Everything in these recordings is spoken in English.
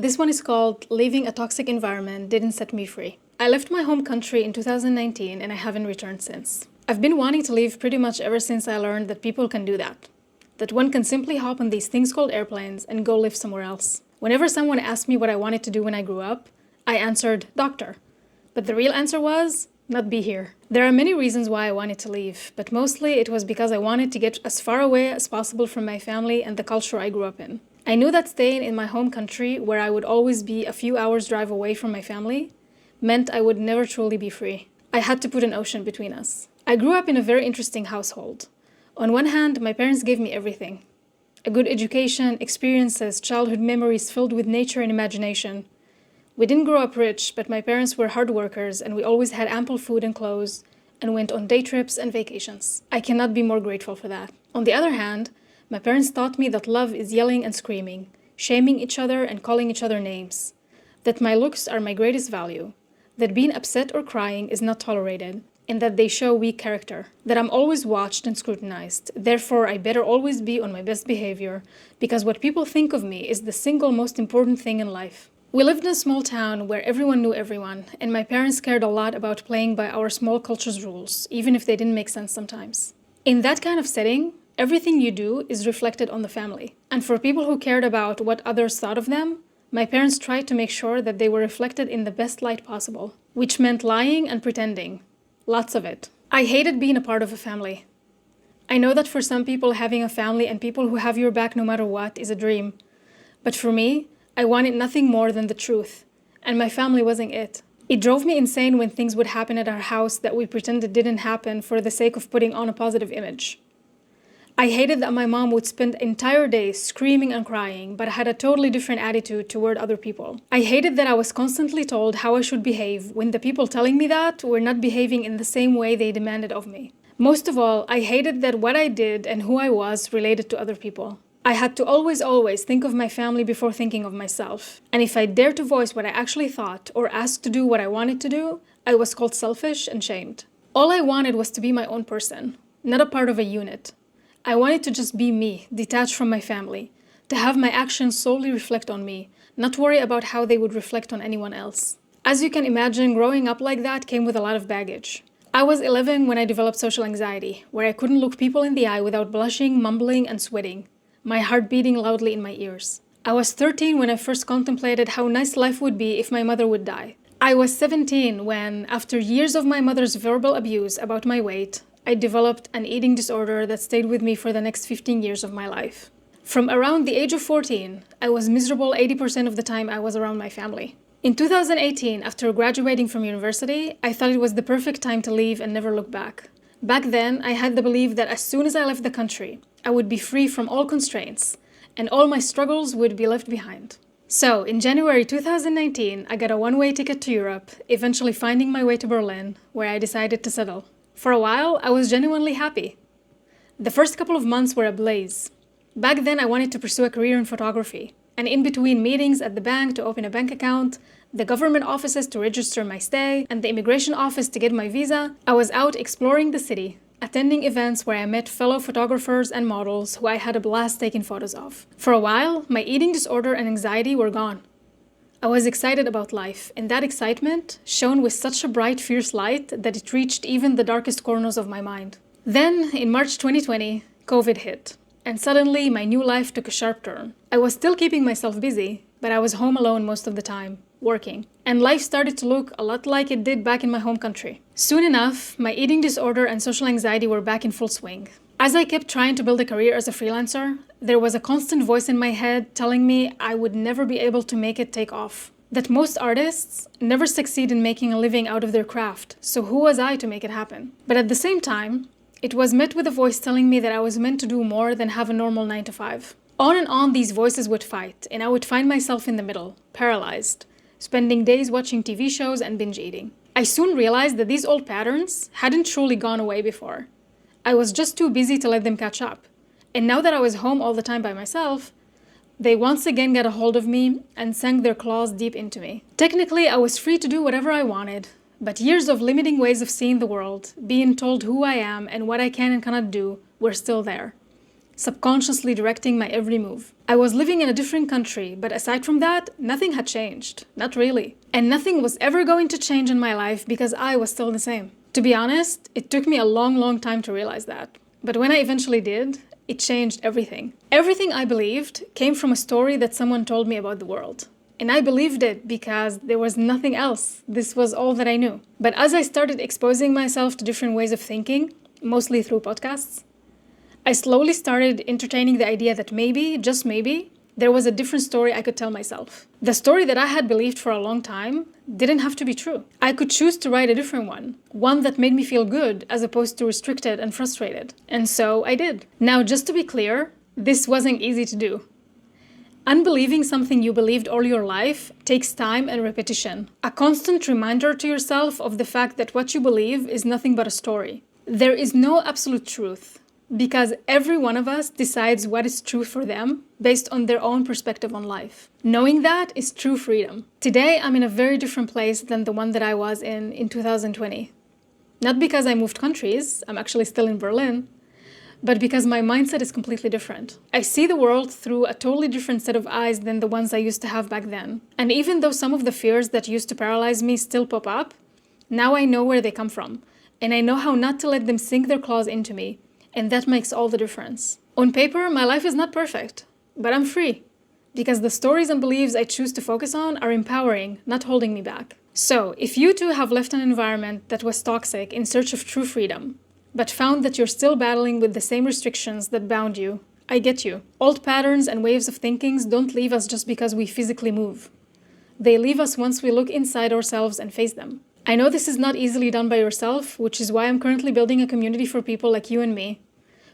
This one is called Leaving a Toxic Environment Didn't Set Me Free. I left my home country in 2019 and I haven't returned since. I've been wanting to leave pretty much ever since I learned that people can do that. That one can simply hop on these things called airplanes and go live somewhere else. Whenever someone asked me what I wanted to do when I grew up, I answered, doctor. But the real answer was, not be here. There are many reasons why I wanted to leave, but mostly it was because I wanted to get as far away as possible from my family and the culture I grew up in. I knew that staying in my home country, where I would always be a few hours drive away from my family, meant I would never truly be free. I had to put an ocean between us. I grew up in a very interesting household. On one hand, my parents gave me everything. A good education, experiences, childhood memories filled with nature and imagination. We didn't grow up rich, but my parents were hard workers and we always had ample food and clothes and went on day trips and vacations. I cannot be more grateful for that. On the other hand, my parents taught me that love is yelling and screaming, shaming each other and calling each other names, that my looks are my greatest value, that being upset or crying is not tolerated, and that they show weak character, that I'm always watched and scrutinized, therefore I better always be on my best behavior, because what people think of me is the single most important thing in life. We lived in a small town where everyone knew everyone, and my parents cared a lot about playing by our small culture's rules, even if they didn't make sense sometimes. In that kind of setting, everything you do is reflected on the family. And for people who cared about what others thought of them, my parents tried to make sure that they were reflected in the best light possible, which meant lying and pretending. Lots of it. I hated being a part of a family. I know that for some people, having a family and people who have your back no matter what is a dream. But for me, I wanted nothing more than the truth, and my family wasn't it. It drove me insane when things would happen at our house that we pretended didn't happen for the sake of putting on a positive image. I hated that my mom would spend entire days screaming and crying, but had a totally different attitude toward other people. I hated that I was constantly told how I should behave when the people telling me that were not behaving in the same way they demanded of me. Most of all, I hated that what I did and who I was related to other people. I had to always think of my family before thinking of myself. And if I dared to voice what I actually thought or asked to do what I wanted to do, I was called selfish and shamed. All I wanted was to be my own person, not a part of a unit. I wanted to just be me, detached from my family, to have my actions solely reflect on me, not worry about how they would reflect on anyone else. As you can imagine, growing up like that came with a lot of baggage. I was 11 when I developed social anxiety, where I couldn't look people in the eye without blushing, mumbling, and sweating, my heart beating loudly in my ears. I was 13 when I first contemplated how nice life would be if my mother would die. I was 17 when, after years of my mother's verbal abuse about my weight, I developed an eating disorder that stayed with me for the next 15 years of my life. From around the age of 14, I was miserable 80% of the time I was around my family. In 2018, after graduating from university, I thought it was the perfect time to leave and never look back. Back then, I had the belief that as soon as I left the country, I would be free from all constraints, and all my struggles would be left behind. So, in January 2019, I got a one-way ticket to Europe, eventually finding my way to Berlin, where I decided to settle. For a while, I was genuinely happy. The first couple of months were a blaze. Back then, I wanted to pursue a career in photography, and in between meetings at the bank to open a bank account, the government offices to register my stay, and the immigration office to get my visa, I was out exploring the city, attending events where I met fellow photographers and models who I had a blast taking photos of. For a while, my eating disorder and anxiety were gone. I was excited about life, and that excitement shone with such a bright, fierce light that it reached even the darkest corners of my mind. Then, in March 2020, COVID hit, and suddenly my new life took a sharp turn. I was still keeping myself busy, but I was home alone most of the time, working, and life started to look a lot like it did back in my home country. Soon enough, my eating disorder and social anxiety were back in full swing. As I kept trying to build a career as a freelancer, there was a constant voice in my head telling me I would never be able to make it take off. That most artists never succeed in making a living out of their craft, so who was I to make it happen? But at the same time, it was met with a voice telling me that I was meant to do more than have a normal 9 to 5. On and on these voices would fight, and I would find myself in the middle, paralyzed, spending days watching TV shows and binge eating. I soon realized that these old patterns hadn't truly gone away before. I was just too busy to let them catch up. And now that I was home all the time by myself, they once again got a hold of me and sank their claws deep into me. Technically, I was free to do whatever I wanted, but years of limiting ways of seeing the world, being told who I am and what I can and cannot do, were still there. subconsciously directing my every move. I was living in a different country, but aside from that, nothing had changed. Not really. And nothing was ever going to change in my life because I was still the same. To be honest, it took me a long time to realize that. But when I eventually did, it changed everything. Everything I believed came from a story that someone told me about the world. And I believed it because there was nothing else. This was all that I knew. But as I started exposing myself to different ways of thinking, mostly through podcasts, I slowly started entertaining the idea that maybe, just maybe, there was a different story I could tell myself. The story that I had believed for a long time didn't have to be true. I could choose to write a different one that made me feel good as opposed to restricted and frustrated. And so I did. Now, just to be clear, this wasn't easy to do. Unbelieving something you believed all your life takes time and repetition. A constant reminder to yourself of the fact that what you believe is nothing but a story. There is no absolute truth, because every one of us decides what is true for them based on their own perspective on life. Knowing that is true freedom. Today, I'm in a very different place than the one that I was in 2020. Not because I moved countries, I'm actually still in Berlin, but because my mindset is completely different. I see the world through a totally different set of eyes than the ones I used to have back then. And even though some of the fears that used to paralyze me still pop up, now I know where they come from, and I know how not to let them sink their claws into me, and that makes all the difference. On paper, my life is not perfect, but I'm free, because the stories and beliefs I choose to focus on are empowering, not holding me back. So, if you too have left an environment that was toxic in search of true freedom, but found that you're still battling with the same restrictions that bound you, I get you. Old patterns and ways of thinking don't leave us just because we physically move. They leave us once we look inside ourselves and face them. I know this is not easily done by yourself, which is why I'm currently building a community for people like you and me,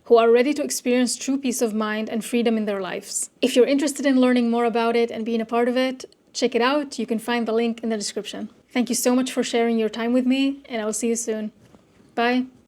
who are ready to experience true peace of mind and freedom in their lives. If you're interested in learning more about it and being a part of it, check it out. You can find the link in the description. Thank you so much for sharing your time with me, and I will see you soon. Bye.